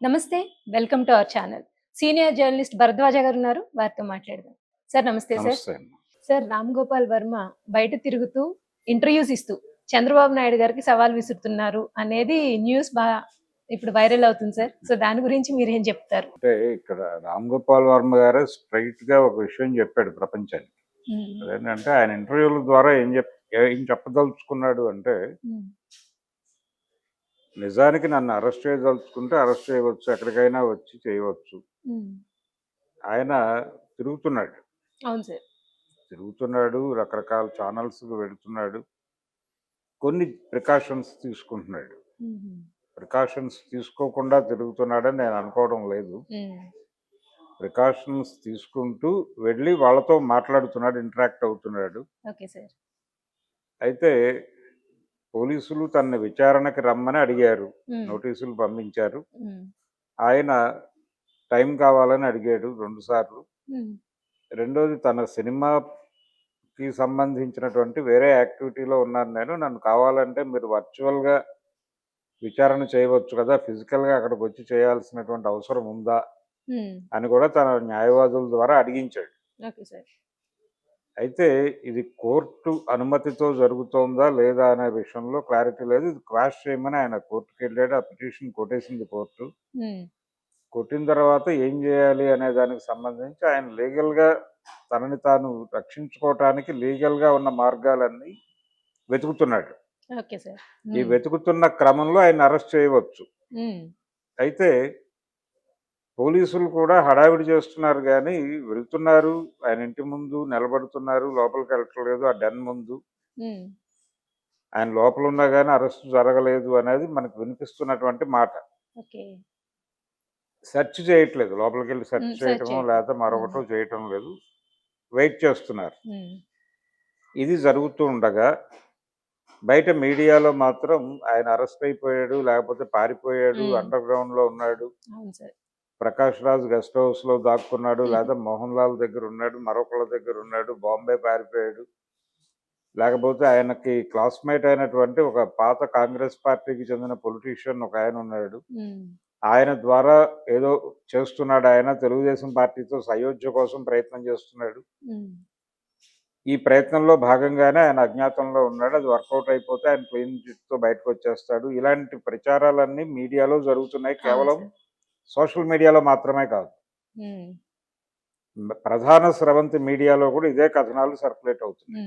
నమస్తే. Welcome to our channel. Senior journalist Bharadwaja గారు ఉన్నారు. వారితో మాట్లాడదాం. సార్ నమస్తే సార్. నమస్తే అండి. సార్ రామ్ గోపాల్ వర్మ బయట తిరుగుతూ ఇంటర్వ్యూస్ ఇస్తూ చంద్రబాబు నాయుడు గారికి సవాల్ విసురుతున్నారు అనేది న్యూస్ ఇప్పుడు వైరల్ అవుతుంది సార్. సో దాని గురించి మీరేం చెప్తారు? అంటే ఇక్కడ రామ్ గోపాల్ వర్మ గారు స్ట్రైట్ గా ఒక విషయం చెప్పాడు ప్రపంచానికి. అదేంటంటే ఆయన ఇంటర్వ్యూల ద్వారా ఏం చెప్పదలుచుకున్నాడు అంటే, నిజానికి నన్ను అరెస్ట్ చేయదలుచుకుంటే అరెస్ట్ చేయవచ్చు, ఎక్కడికైనా వచ్చి చేయవచ్చు. ఆయన తిరుగుతున్నాడు. అవును సార్. తిరుగుతున్నాడు, రకరకాల ఛానల్స్ వెళుతున్నాడు, కొన్ని ప్రికాషన్స్ తీసుకుంటున్నాడు. ప్రికాషన్స్ తీసుకోకుండా తిరుగుతున్నాడని నేను అనుకోవడం లేదు. ప్రికాషన్స్ తీసుకుంటూ వెళ్ళి వాళ్ళతో మాట్లాడుతున్నాడు, ఇంటరాక్ట్ అవుతున్నాడు. Okay sir. అయితే పోలీసులు తన విచారణకి రమ్మని అడిగారు, నోటీసులు పంపించారు. ఆయన టైం కావాలని అడిగాడు 2 సార్లు. రెండోది, తన సినిమాకి సంబంధించినటువంటి వేరే యాక్టివిటీలో ఉన్నాను నేను, నన్ను కావాలంటే మీరు వర్చువల్గా విచారణ చేయవచ్చు కదా, ఫిజికల్గా అక్కడికి వచ్చి చేయాల్సినటువంటి అవసరం ఉందా అని కూడా తన న్యాయవాదుల ద్వారా అడిగించాడు. అయితే ఇది కోర్టు అనుమతితో జరుగుతోందా లేదా అనే విషయంలో క్లారిటీ లేదు. ఇది క్వాష్ చేయమని ఆయన కోర్టుకి వెళ్ళాడు. ఆ పిటిషన్ కొట్టేసింది కోర్టు. కొట్టిన తర్వాత ఏం చేయాలి అనే దానికి సంబంధించి ఆయన లీగల్గా తనని తాను రక్షించుకోవటానికి లీగల్గా ఉన్న మార్గాలన్నీ వెతుకుతున్నాడు. ఈ వెతుకుతున్న క్రమంలో ఆయన అరెస్ట్ చేయవచ్చు. అయితే పోలీసులు కూడా హడావిడి చేస్తున్నారు, కానీ వెళ్తున్నారు, ఆయన ఇంటి ముందు నిలబడుతున్నారు, లోపలికి వెళ్ళట్లేదు. ఆ డెన్ ముందు ఆయన లోపల ఉన్నా కానీ అరెస్ట్ జరగలేదు అనేది మనకు వినిపిస్తున్నటువంటి మాట. సెర్చ్ చేయట్లేదు, లోపలికి వెళ్ళి సెర్చ్ చేయటమో లేకపోతే మరొకటో చేయటం లేదు, వెయిట్ చేస్తున్నారు. ఇది జరుగుతూ ఉండగా బయట మీడియాలో మాత్రం ఆయన అరెస్ట్ అయిపోయాడు, లేకపోతే పారిపోయాడు, అండర్ గ్రౌండ్ లో ఉన్నాడు, ప్రకాష్ రాజ్ గెస్ట్ హౌస్ లో దాక్కున్నాడు, లేదా మోహన్ లాల్ దగ్గర ఉన్నాడు, మరొకళ్ళ దగ్గర ఉన్నాడు, బాంబే పారిపోయాడు, లేకపోతే ఆయనకి క్లాస్మేట్ అయినటువంటి ఒక పాత కాంగ్రెస్ పార్టీకి చెందిన పొలిటీషియన్ ఒక ఆయన ఉన్నాడు, ఆయన ద్వారా ఏదో చేస్తున్నాడు, ఆయన తెలుగుదేశం పార్టీతో సయోధ్య కోసం ప్రయత్నం చేస్తున్నాడు, ఈ ప్రయత్నంలో భాగంగానే ఆయన అజ్ఞాతంలో ఉన్నాడు, అది వర్కౌట్ అయిపోతే ఆయన క్లీన్ చిట్తో బయటకు వచ్చేస్తాడు. ఇలాంటి ప్రచారాలన్నీ మీడియాలో జరుగుతున్నాయి, కేవలం సోషల్ మీడియాలో మాత్రమే కాదు, ప్రధాన స్రవంతి మీడియాలో కూడా ఇదే కథనాలు సర్క్యులేట్ అవుతున్నాయి.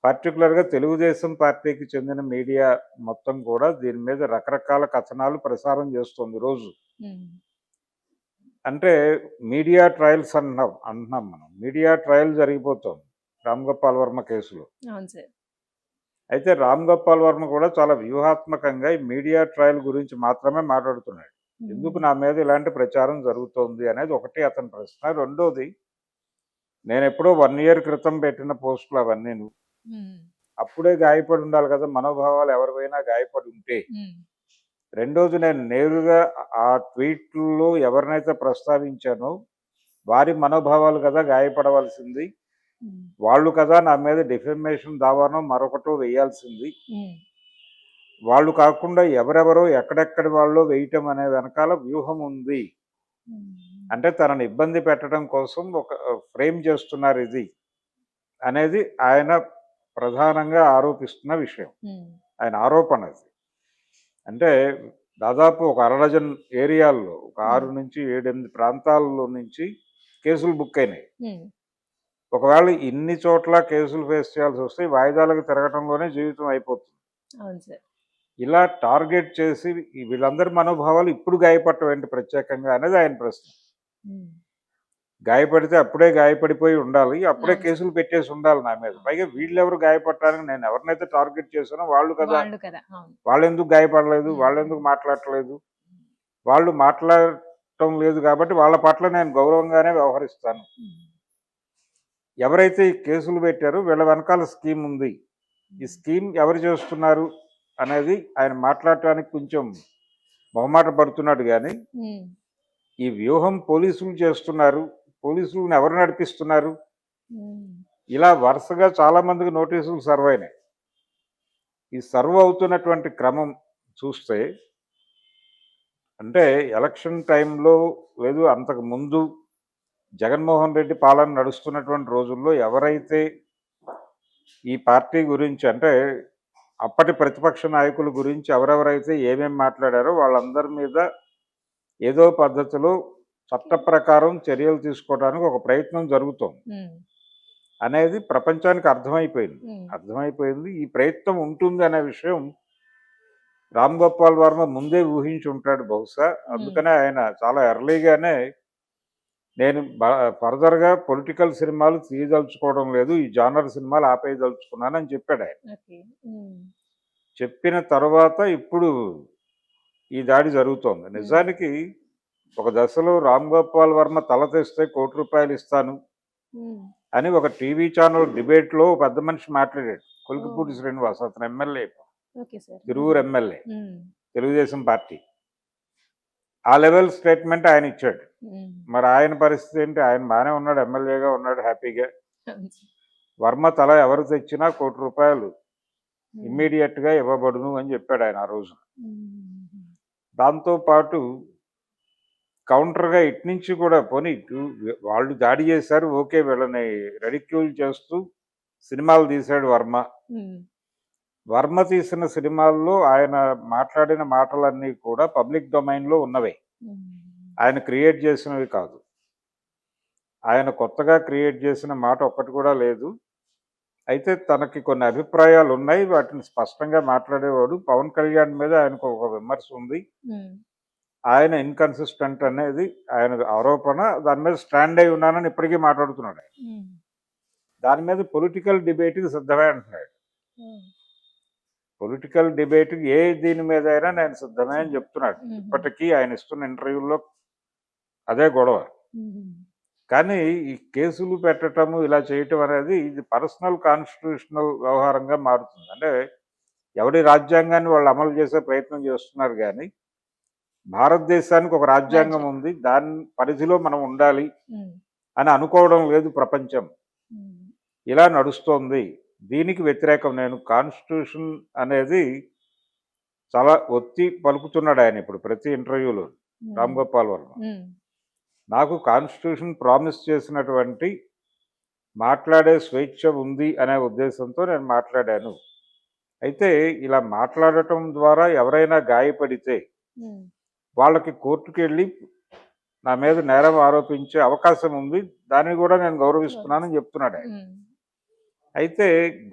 పర్టికులర్గా తెలుగుదేశం పార్టీకి చెందిన మీడియా మొత్తం కూడా దీని మీద రకరకాల కథనాలు ప్రసారం చేస్తుంది రోజు. అంటే మీడియా ట్రయల్స్ అంటున్నాం మనం. మీడియా ట్రయల్ జరిగిపోతుంది రామ్ గోపాల్ వర్మ కేసులో. అయితే రామ్ గోపాల్ వర్మ కూడా చాలా వ్యూహాత్మకంగా ఈ మీడియా ట్రయల్ గురించి మాత్రమే మాట్లాడుతున్నాడు. ఎందుకు నా మీద ఇలాంటి ప్రచారం జరుగుతోంది అనేది ఒకటి అతని ప్రశ్న. రెండోది, నేను ఎప్పుడో 1 year క్రితం పెట్టిన పోస్టులు అవన్నీ అప్పుడే గాయపడి ఉండాలి కదా, మనోభావాలు ఎవరివైనా గాయపడి ఉంటే. రెండోది, నేను నేరుగా ఆ ట్వీట్లో ఎవరినైతే ప్రస్తావించానో వారి మనోభావాలు కదా గాయపడవలసింది, వాళ్ళు కదా నా మీద డిఫెమేషన్ దావానో మరొకటో వేయాల్సింది. వాళ్ళు కాకుండా ఎవరెవరో ఎక్కడెక్కడి వాళ్ళు వేయటం అనే వెనకాల వ్యూహం ఉంది. అంటే తనని ఇబ్బంది పెట్టడం కోసం ఒక ఫ్రేమ్ చేస్తున్నారు ఇది అనేది ఆయన ప్రధానంగా ఆరోపిస్తున్న విషయం, ఆయన ఆరోపణ. అంటే దాదాపు ఒక 1 dozen ఏరియాల్లో, ఒక 6 నుంచి 7-8 ప్రాంతాల్లో నుంచి కేసులు బుక్ అయినాయి. ఒకవేళ ఇన్ని చోట్ల కేసులు ఫేస్ చేయాల్సి వస్తే వాయిదాలకు తిరగటంలోనే జీవితం అయిపోతుంది. ఇలా టార్గెట్ చేసి వీళ్ళందరి మనోభావాలు ఇప్పుడు గాయపడటం ఏంటి ప్రత్యేకంగా అనేది ఆయన ప్రశ్న. గాయపడితే అప్పుడే గాయపడిపోయి ఉండాలి, అప్పుడే కేసులు పెట్టేసి ఉండాలి నా మీద. పైగా వీళ్ళెవరు గాయపడటానికి, నేను ఎవరినైతే టార్గెట్ చేశానో వాళ్ళు కదా, వాళ్ళు ఎందుకు గాయపడలేదు, వాళ్ళు ఎందుకు మాట్లాడట్లేదు, వాళ్ళు మాట్లాడటం లేదు కాబట్టి వాళ్ళ పట్ల నేను గౌరవంగానే వ్యవహరిస్తాను. ఎవరైతే ఈ కేసులు పెట్టారో వీళ్ళ వెనకాల స్కీమ్ ఉంది, ఈ స్కీమ్ ఎవరు చేస్తున్నారు అనేది ఆయన మాట్లాడటానికి కొంచెం మొహమాట పడుతున్నాడు. కానీ ఈ వ్యూహం పోలీసులు చేస్తున్నారు, పోలీసులను ఎవరు నడిపిస్తున్నారు, ఇలా వరుసగా చాలా మందికి నోటీసులు సర్వ్ అయినాయి. ఈ సర్వ్ అవుతున్నటువంటి క్రమం చూస్తే అంటే ఎలక్షన్ టైంలో లేదు అంతకు ముందు జగన్మోహన్ రెడ్డి పాలన నడుస్తున్నటువంటి రోజుల్లో ఎవరైతే ఈ పార్టీ గురించి అంటే అప్పటి ప్రతిపక్ష నాయకుల గురించి ఎవరెవరైతే ఏమేమి మాట్లాడారో వాళ్ళందరి మీద ఏదో పద్ధతిలో చట్ట ప్రకారం చర్యలు తీసుకోవడానికి ఒక ప్రయత్నం జరుగుతోంది అనేది ప్రపంచానికి అర్థమైపోయింది. ఈ ప్రయత్నం ఉంటుంది అనే విషయం రామ్ గోపాల్ వర్మ ముందే ఊహించి ఉంటాడు బహుశా. అందుకనే ఆయన చాలా ఎర్లీగానే నేను ఫర్దర్గా పొలిటికల్ సినిమాలు తీయదలుచుకోవడం లేదు, ఈ జానర్ సినిమాలు ఆపేయదలుచుకున్నాను అని చెప్పాడు ఆయన. చెప్పిన తర్వాత ఇప్పుడు ఈ దాడి జరుగుతోంది. నిజానికి ఒక దశలో రామ్ గోపాల్ వర్మ తల తెస్తే ₹1 ఇస్తాను అని ఒక టీవీ ఛానల్ డిబేట్లో పెద్ద మనిషి మాట్లాడాడు. కొలికిపూడి శ్రీనివాస్, అతను MLA, Tiruvuru MLA, Telugu Desam party. ఆ లెవెల్ స్టేట్మెంట్ ఆయన ఇచ్చాడు. మరి ఆయన పరిస్థితి ఏంటి? ఆయన బాగానే ఉన్నాడు, ఎమ్మెల్యేగా ఉన్నాడు హ్యాపీగా. వర్మ తల ఎవరు తెచ్చినా ₹1 ఇమ్మీడియట్గా ఇవ్వబడును అని చెప్పాడు ఆయన ఆ రోజున. దాంతోపాటు కౌంటర్గా ఇటు నుంచి కూడా పోనీ వాళ్ళు దాడి చేశారు, ఓకే, వీళ్ళని రెడిక్యూల్ చేస్తూ సినిమాలు తీశాడు వర్మ. వర్మ తీసిన సినిమాల్లో ఆయన మాట్లాడిన మాటలన్నీ కూడా పబ్లిక్ డొమైన్లో ఉన్నవే, ఆయన క్రియేట్ చేసినవి కాదు. ఆయన కొత్తగా క్రియేట్ చేసిన మాట ఒక్కటి కూడా లేదు. అయితే తనకి కొన్ని అభిప్రాయాలు ఉన్నాయి, వాటిని స్పష్టంగా మాట్లాడేవాడు. పవన్ కళ్యాణ్ మీద ఆయనకు ఒక విమర్శ ఉంది, ఆయన ఇన్కన్సిస్టెంట్ అనేది ఆయన ఆరోపణ. దాని మీద స్టాండ్ అయి ఉన్నానని ఇప్పటికీ మాట్లాడుతున్నాడు ఆయన. దాని మీద పొలిటికల్ డిబేట్కి సిద్ధమే అంటున్నాడు. పొలిటికల్ డిబేట్ దీని మీద అయినా నేను సిద్ధమే అని చెప్తున్నాడు. ఇప్పటికీ ఆయన ఇస్తున్న ఇంటర్వ్యూల్లో అదే గొడవ. కానీ ఈ కేసులు పెట్టడము, ఇలా చేయటం అనేది ఇది పర్సనల్ కాన్స్టిట్యూషనల్ వ్యవహారంగా మారుతుంది. అంటే ఎవరి రాజ్యాంగాన్ని వాళ్ళు అమలు చేసే ప్రయత్నం చేస్తున్నారు, కానీ భారతదేశానికి ఒక రాజ్యాంగం ఉంది, దాని పరిధిలో మనం ఉండాలి అని అనుకోవడం లేదు ప్రపంచం. ఇలా నడుస్తోంది. దీనికి వ్యతిరేకం నేను. కాన్స్టిట్యూషన్ అనేది చాలా ఒత్తి పలుకుతున్నాడు ఆయన ఇప్పుడు ప్రతి ఇంటర్వ్యూలో రామ్ గోపాల్ వర్మ. నాకు కాన్స్టిట్యూషన్ ప్రామిస్ చేసినటువంటి మాట్లాడే స్వేచ్ఛ ఉంది అనే ఉద్దేశంతో నేను మాట్లాడాను. అయితే ఇలా మాట్లాడటం ద్వారా ఎవరైనా గాయపడితే వాళ్ళకి కోర్టుకు వెళ్ళి నా మీద నేరం ఆరోపించే అవకాశం ఉంది, దాన్ని కూడా నేను గౌరవిస్తున్నానని చెప్తున్నాడు ఆయన. అయితే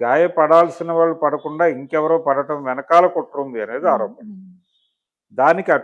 గాయపడాల్సిన వాళ్ళు పడకుండా ఇంకెవరో పడటం వెనకాల కుట్ర ఉంది అనేది ఆరోపణ. దానికి